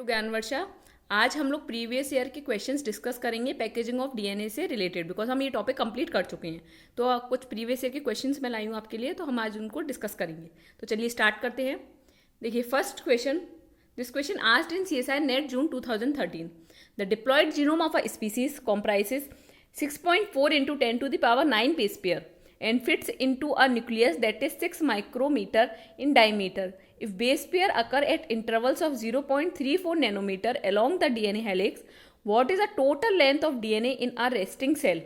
To ज्ञान वर्षा। आज हम लोग प्रीवियस ईयर के क्वेश्चंस डिस्कस करेंगे पैकेजिंग ऑफ डीएनए से रिलेटेड, बिकॉज हम ये टॉपिक कंप्लीट कर चुके हैं। तो कुछ प्रीवियस ईयर के क्वेश्चंस मैं लाई हूँ आपके लिए, तो हम आज उनको डिस्कस करेंगे। तो चलिए स्टार्ट करते हैं। देखिए first question, this question asked in CSIR NET June 2013। The diploid genome of a species comprises 6.4 into 10 to the power 9 base pair and fits into a nucleus that is 6 micrometer in diameter. If base pair occur at intervals of 0.34 nanometer along the DNA helix, what is the total length of DNA in a resting cell?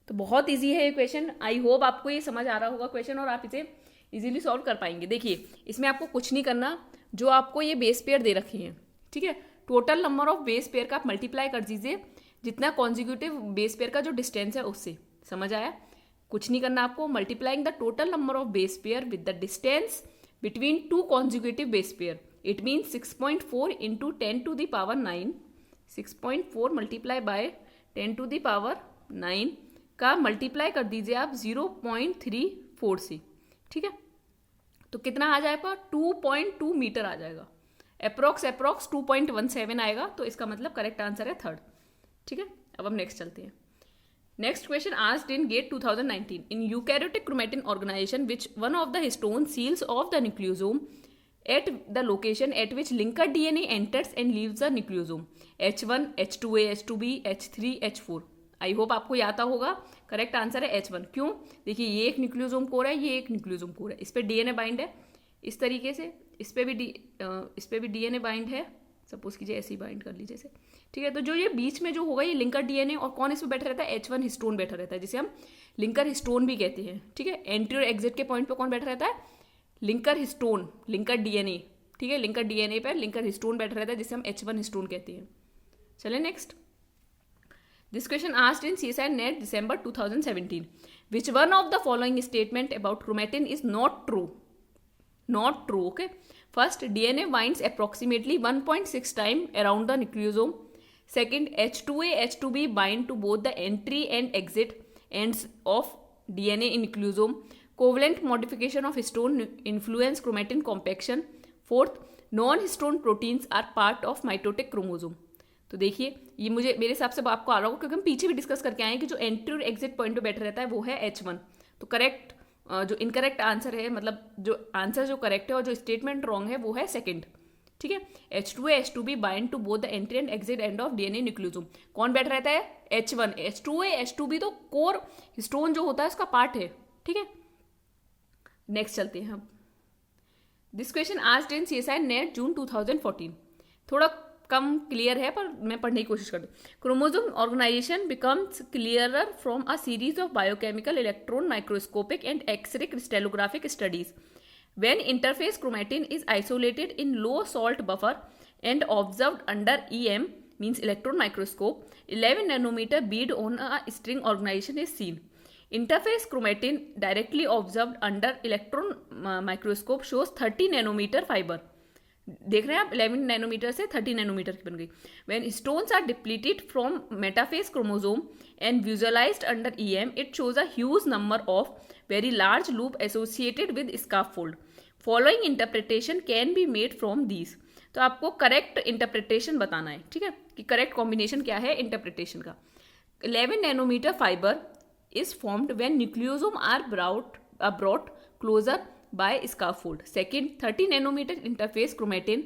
तो बहुत easy है ये question. I hope आपको ये समझ आ रहा होगा question और आप इसे इजीली सॉल्व कर पाएंगे। देखिए इसमें आपको कुछ नहीं करना, जो आपको ये बेस पेयर दे रखी हैं, ठीक है, total number of base pair का आप मल्टीप्लाई कर दीजिए जितना कॉन्जिक्यूटिव बेस पेयर का जो डिस्टेंस है उससे। समझ आया? कुछ नहीं करना आपको, multiplying the total number of base pair with the distance between two consecutive base pair. It means 6.4 into 10 to the power 9. 6.4 multiply by 10 to the power 9 का मल्टीप्लाई कर दीजिए आप 0.34 से, ठीक है। तो कितना आ जाएगा? 2.2 मीटर आ जाएगा। अप्रोक्स 2.17 आएगा। तो इसका मतलब करेक्ट आंसर है थर्ड, ठीक है। अब हम नेक्स्ट चलते हैं। Next question asked in GATE 2019. In eukaryotic chromatin organization, which one of the histone seals off the nucleosome at the location at which linker DNA enters and leaves the nucleosome? H1, H2A, H2B, H3, H4. I hope आपको याद होगा। Correct answer है H1। क्यों? देखिए ये एक nucleosome core है, ये एक न्यूक्लियोसोम कोर है। इस पर डीएनए बाइंड है इस तरीके से, इस पे भी डीएनए बाइंड है। सपोज कीजिए ऐसे ही बाइंड कर लीजिए इसे, ठीक है। तो जो ये बीच में जो होगा ये लिंकर डीएनए, और कौन इसमें बैठा रहता है? H1 हिस्टोन बैठा रहता है, जिसे हम लिंकर हिस्टोन भी कहते हैं, ठीक है। एंट्री और एग्जिट के पॉइंट पे कौन बैठा रहता है? लिंकर हिस्टोन, लिंकर डीएनए, ठीक है। लिंकर डीएनए पर लिंकर हिस्टोन बैठा रहता है, जिसे हम H1 हिस्टोन कहते हैं। चले next. This question asked in CSIR net December 2017. Which one of the following statement about chromatin is not true? Not true, okay. First, DNA binds approximately 1.6 times around the nucleosome. Second, H2A, H2B bind to both the entry and exit ends of DNA in nucleosome. Covalent modification of histone influence chromatin compaction. Fourth, non-histone proteins are part of mitotic chromosome. तो देखिए ये मेरे हिसाब से आपको आ रहा होगा, क्योंकि हम पीछे भी डिस्कस करके आए हैं कि जो एंट्री और एग्जिट पॉइंट पे बैठा रहता है वो है H1। तो करेक्ट जो इनकरेक्ट आंसर है, मतलब जो आंसर जो करेक्ट है और जो स्टेटमेंट रॉन्ग है वो है सेकंड, ठीक है। H2A, H2B bind to both the entry and exit end of DNA nucleosome. कौन बैठ रहता है? H1। H2A, H2B तो कोर हिस्टोन जो होता है उसका पार्ट है, ठीक है। नेक्स्ट चलते हैं हम। This question asked in CSIR NET June 2014। थोड़ा कम क्लियर है पर मैं पढ़ने की कोशिश कर दूँ। Chromosome organisation becomes clearer from a series of biochemical, electron microscopic and x ray crystallographic studies when interphase chromatin is isolated in low salt buffer and observed under EM means electron microscope. 11 nanometer bead on a string organization is seen. Interphase chromatin directly observed under electron microscope shows 30 nanometer fiber. देख रहे हैं आप, 11 nanometre से 30 nanometre की बन गई। When stones are depleted from metaphase chromosome and visualized under EM, it shows a huge number of very large loop associated with scaffold. Following interpretation can be made from these. तो आपको correct interpretation बताना है, ठीक है, कि correct combination क्या है interpretation का। 11 nanometre fibre is formed when nucleosome are brought closer by scaffold. Second, 30 nanometer interphase chromatin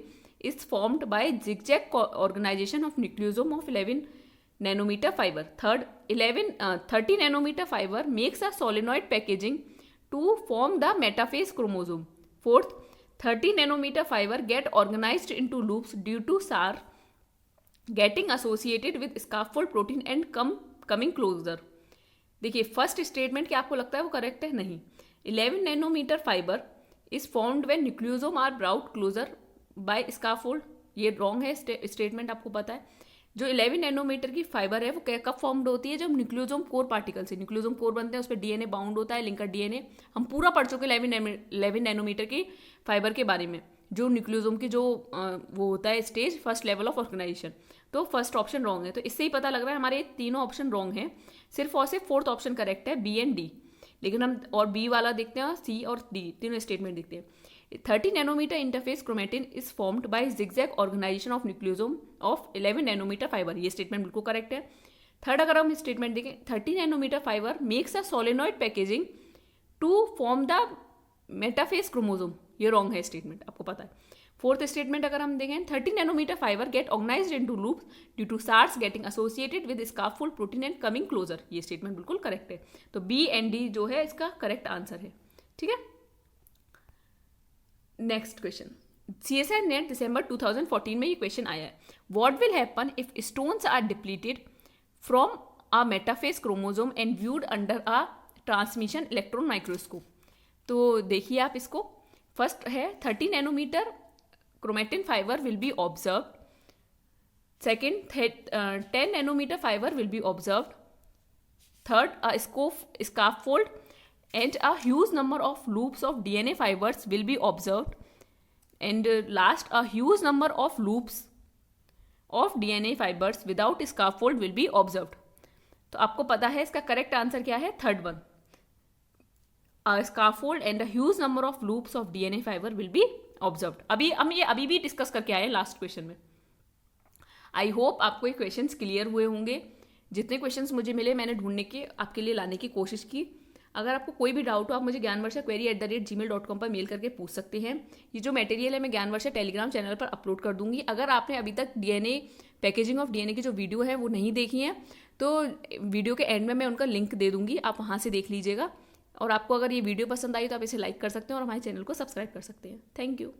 is formed by zigzag organization of nucleosome of 11 nanometer fiber. Third, 30 nanometer fiber makes a solenoid packaging to form the metaphase chromosome. Fourth, 30 nanometer fiber get organized into loops due to SAR getting associated with scaffold protein and coming closer. देखिए first statement क्या आपको लगता है वो correct है? नहीं। 11 nanometre fibre is formed when nucleosome are brought closer by scaffold, ये wrong है स्टेटमेंट, आपको पता है। जो 11 नैनोमीटर की फाइबर है वो कब फॉर्म्ड होती है? जब न्यूक्लियोसोम कोर पार्टिकल से न्यूक्लियोसोम कोर बनते हैं, उस पर डीएनए बाउंड होता है, लिंकर डीएनए। हम पूरा पढ़ चुके 11 नैनोमीटर की फाइबर के बारे में, जो न्यूक्लियोसोम की जो वो होता है stage, first level of organisation. तो फर्स्ट ऑप्शन रॉन्ग है। तो इससे ही पता लग रहा है हमारे तीनों ऑप्शन रॉन्ग है, सिर्फ और सिर्फ फोर्थ ऑप्शन करेक्ट है, बी एंड डी। लेकिन हम और बी वाला देखते हैं, सी और डी तीनों स्टेटमेंट देखते हैं। 30 nanometre interphase chromatin is formed by zigzag organisation of nucleosome of 11 nanometre fibre. ये स्टेटमेंट बिल्कुल करेक्ट है। थर्ड अगर हम स्टेटमेंट देखें, 30 nanometre fibre makes a solenoid packaging to form the metaphase chromosome. ये रॉन्ग है स्टेटमेंट, आपको पता है। फोर्थ स्टेटमेंट अगर हम देखें, 30 nanometre fibre get organised into loops due to SARs getting associated with scaffold protein and coming closure. ये statement बिल्कुल करेक्ट है। तो बी एंड डी जो है इसका करेक्ट आंसर है। ठीक है, नेक्स्ट क्वेश्चन, CSIR नेट दिसंबर 2014 में ये क्वेश्चन आया है। What will happen if stones are depleted from a metaphase chromosome and viewed under a transmission electron microscope. तो देखिए आप इसको, फर्स्ट है 30 nanometre chromatin fiber will be observed. Second, 10 nanometer fiber will be observed. Third, a scaffold and a huge number of loops of DNA fibers will be observed. And last, a huge number of loops of DNA fibers without scaffold will be observed. तो आपको पता है इसका correct answer क्या है, third one, a scaffold and a huge number of loops of DNA fiber will be observed. अभी हम ये अभी भी डिस्कस करके आए लास्ट क्वेश्चन में। आई होप आपको ये क्वेश्चंस क्लियर हुए होंगे। जितने क्वेश्चंस मुझे मिले मैंने ढूंढने के आपके लिए लाने की कोशिश की। अगर आपको कोई भी डाउट हो आप मुझे ज्ञानवर्षा@gmail.com पर मेल करके पूछ सकते हैं। ये जो मटेरियल है मैं ज्ञानवर्षा टेलीग्राम चैनल पर अपलोड कर दूंगी। अगर आपने अभी तक DNA पैकेजिंग ऑफ DNA की जो वीडियो है वो नहीं देखी है तो वीडियो के एंड में मैं उनका लिंक दे दूंगी, आप वहाँ से देख लीजिएगा। और आपको अगर ये वीडियो पसंद आई तो आप इसे लाइक कर सकते हैं और हमारे चैनल को सब्सक्राइब कर सकते हैं। Thank you.